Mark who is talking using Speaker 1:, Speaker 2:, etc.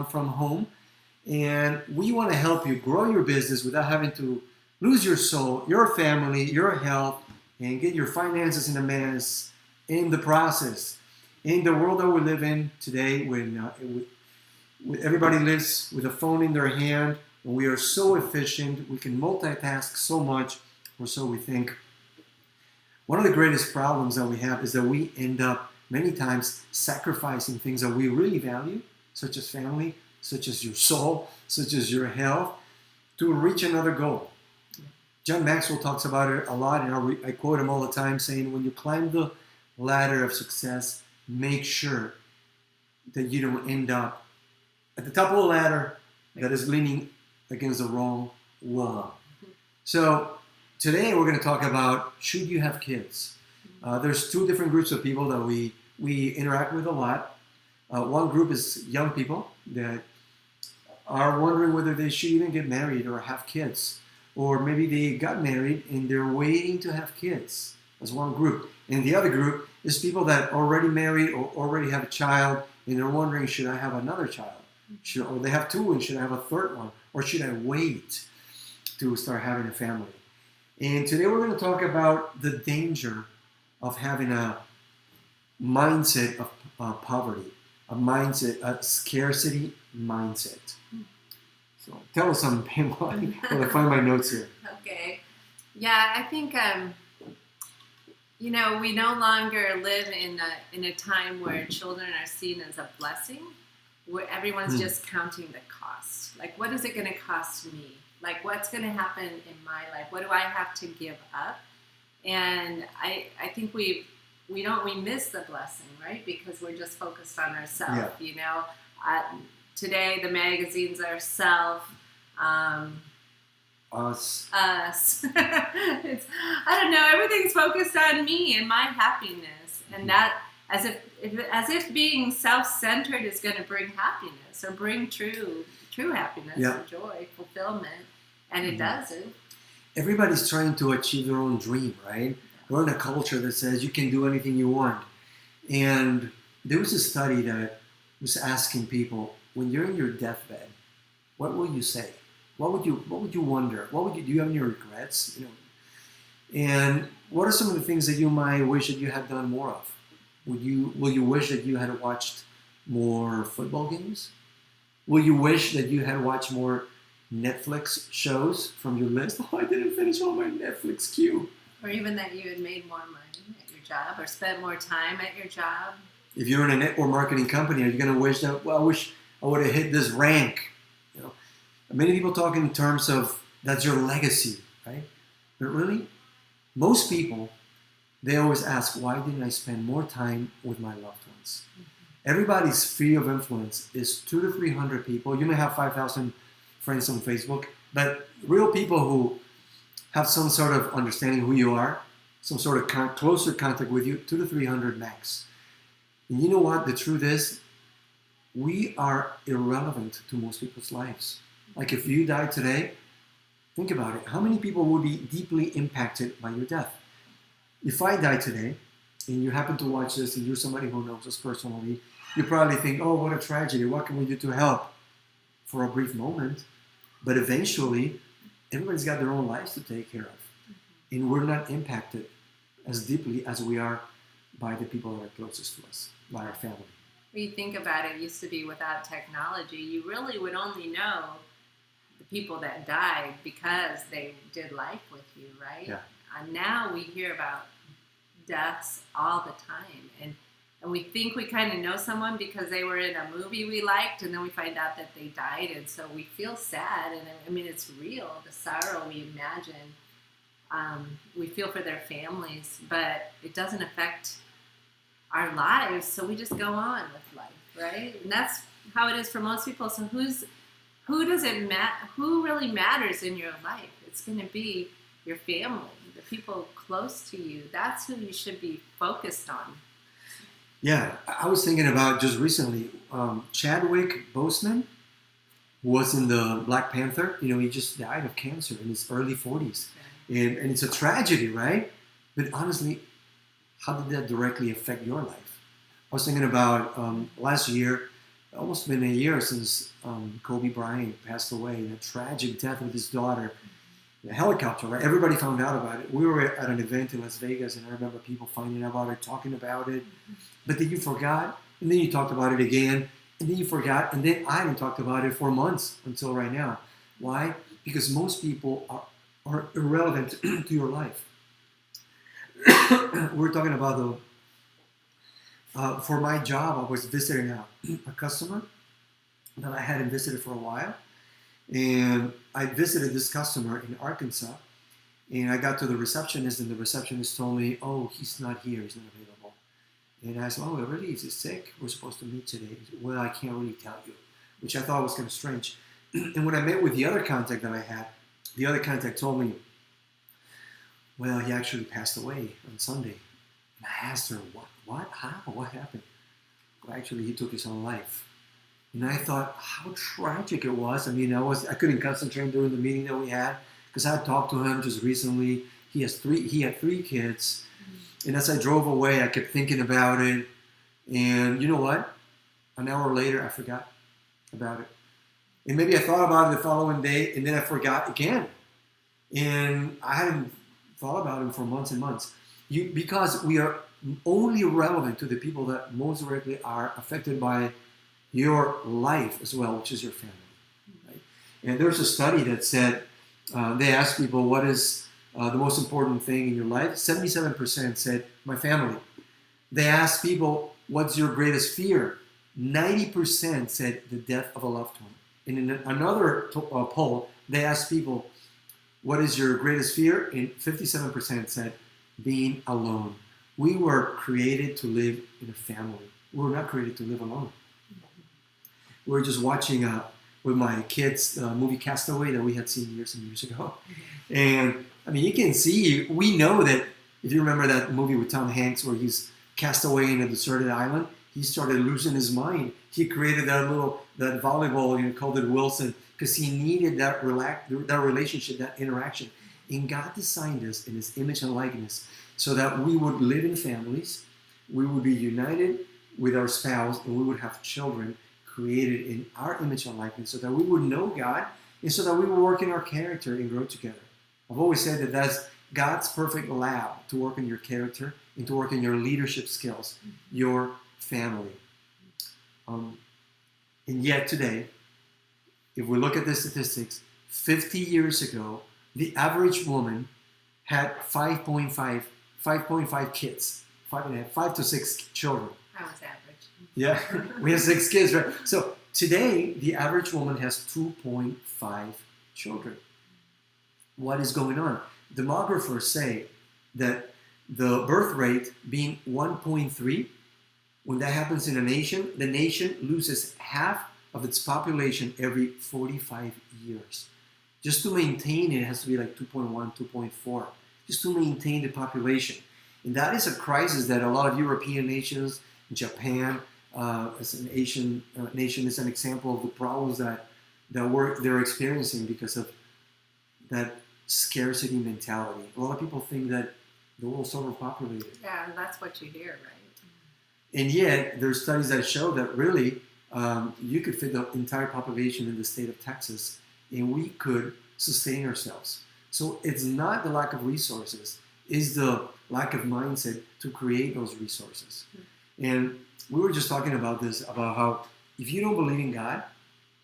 Speaker 1: from home, and we want to help you grow your business without having to lose your soul, your family, your health, and get your finances in a mess in the process. In the world that we live in today, when everybody lives with a phone in their hand, and we are so efficient, we can multitask so much, or so we think. One of the greatest problems that we have is that we end up many times sacrificing things that we really value, such as family, such as your soul, such as your health, to reach another goal. John Maxwell talks about it a lot, and I quote him all the time, saying, when you climb the ladder of success, make sure that you don't end up at the top of the ladder that is leaning against the wrong wall. So today we're going to talk about, should you have kids? There's two different groups of people that we interact with a lot. One group is young people that are wondering whether they should even get married or have kids. Or maybe they got married and they're waiting to have kids. That's one group. And the other group is people that are already married or already have a child and they're wondering, should I have another child? Or they have two, and should I have a third one? Or should I wait to start having a family? And today we're going to talk about the danger of having a mindset of poverty, a scarcity mindset. So tell us something, Pam, while I find my notes here.
Speaker 2: Okay. Yeah, I think, we no longer live in a time where children are seen as a blessing, where everyone's just counting the cost. Like, what is it going to cost me? Like, what's going to happen in my life? What do I have to give up? And I think we miss the blessing, right? Because we're just focused on ourselves, Today, the magazines are self,
Speaker 1: Us.
Speaker 2: I don't know. Everything's focused on me and my happiness, and that as if being self-centered is going to bring happiness or bring true happiness, joy, fulfillment, and it doesn't.
Speaker 1: Everybody's trying to achieve their own dream, right? We're in a culture that says you can do anything you want, and there was a study that was asking people, when you're in your deathbed, what will you say? What would you wonder? Do you have any regrets? And what are some of the things that you might wish that you had done more of? Will you wish that you had watched more football games? Will you wish that you had watched more Netflix shows from your list? Oh, I didn't finish all my Netflix queue.
Speaker 2: Or even that you had made more money at your job or spent more time at your job.
Speaker 1: If you're in a network marketing company, are you going to wish that, I wish I would have hit this rank? Many people talk in terms of that's your legacy, right? But really, most people, they always ask, why didn't I spend more time with my loved ones? Everybody's sphere of influence is 200 to 300 people. You may have 5,000 friends on Facebook, but real people who have some sort of understanding who you are, some sort of closer contact with you, 200 to 300 max. And you know what? The truth is, we are irrelevant to most people's lives. Like if you died today, think about it. How many people would be deeply impacted by your death? If I die today, and you happen to watch this, and you're somebody who knows us personally, you probably think, oh, what a tragedy. What can we do to help? For a brief moment. But eventually, everybody's got their own lives to take care of. And we're not impacted as deeply as we are by the people that are closest to us, by our family.
Speaker 2: When you think about it, used to be without technology, you really would only know the people that died because they did life with you, right?
Speaker 1: Yeah.
Speaker 2: And now we hear about deaths all the time. And we think we kind of know someone because they were in a movie we liked, and then we find out that they died. And so we feel sad. And I mean, it's real, the sorrow we imagine. We feel for their families, but it doesn't affect our lives. So we just go on with life, right? And that's how it is for most people. So who really matters in your life? It's going to be your family, the people close to you. That's who you should be focused on.
Speaker 1: Yeah, I was thinking about just recently, Chadwick Boseman was in the Black Panther. He just died of cancer in his early 40s. And it's a tragedy, right? But honestly, how did that directly affect your life? I was thinking about last year, almost been a year since Kobe Bryant passed away, that tragic death with his daughter. The helicopter, right? Everybody found out about it. We were at an event in Las Vegas, and I remember people finding out about it, talking about it. But then you forgot, and then you talked about it again, and then you forgot, and then I haven't talked about it for months until right now. Why? Because most people are irrelevant to your life. We're talking about for my job, I was visiting a customer that I hadn't visited for a while. And I visited this customer in Arkansas, and I got to the receptionist, and the receptionist told me, "Oh, he's not here. He's not available." And I said, "Oh, really? Is he sick? We're supposed to meet today." He said, "Well, I can't really tell you," which I thought was kind of strange. And when I met with the other contact that I had, the other contact told me, "Well, he actually passed away on Sunday." And I asked her, "What? How? What happened?" Well, actually, he took his own life. And I thought how tragic it was. I mean, I couldn't concentrate during the meeting that we had because I had talked to him just recently. He had 3 kids. And as I drove away, I kept thinking about it. And you know what? An hour later, I forgot about it. And maybe I thought about it the following day, and then I forgot again. And I hadn't thought about it for months and months. Because we are only relevant to the people that most directly are affected by your life as well, which is your family. Right? And there's a study that said, they asked people, what is the most important thing in your life? 77% said, my family. They asked people, what's your greatest fear? 90% said the death of a loved one. And in another poll, they asked people, what is your greatest fear? And 57% said, being alone. We were created to live in a family. We were not created to live alone. We were just watching with my kids the movie Castaway that we had seen years and years ago. And I mean, you can see, we know that if you remember that movie with Tom Hanks where he's cast away in a deserted island, he started losing his mind. He created that volleyball, called it Wilson, because he needed that relationship, that interaction. And God designed us in His image and likeness so that we would live in families, we would be united with our spouse, and we would have children created in our image and likeness so that we would know God and so that we would work in our character and grow together. I've always said that that's God's perfect lab to work in your character and to work in your leadership skills, your family. And yet today, if we look at the statistics, 50 years ago, the average woman had 5.5 kids, 5 to 6 children.
Speaker 2: I was average.
Speaker 1: Yeah, we have 6 kids, right? So today, the average woman has 2.5 children. What is going on? Demographers say that the birth rate being 1.3, when that happens in a nation, the nation loses half of its population every 45 years. Just to maintain it, it has to be like 2.1, 2.4, just to maintain the population. And that is a crisis that a lot of European nations, Japan, as an Asian nation, is an example of the problems that they're experiencing because of that scarcity mentality. A lot of people think that the world's overpopulated.
Speaker 2: Yeah, that's what you hear, right?
Speaker 1: And yet, there's studies that show that really you could fit the entire population in the state of Texas, and we could sustain ourselves. So it's not the lack of resources, it's the lack of mindset to create those resources. And we were just talking about this, about how if you don't believe in God,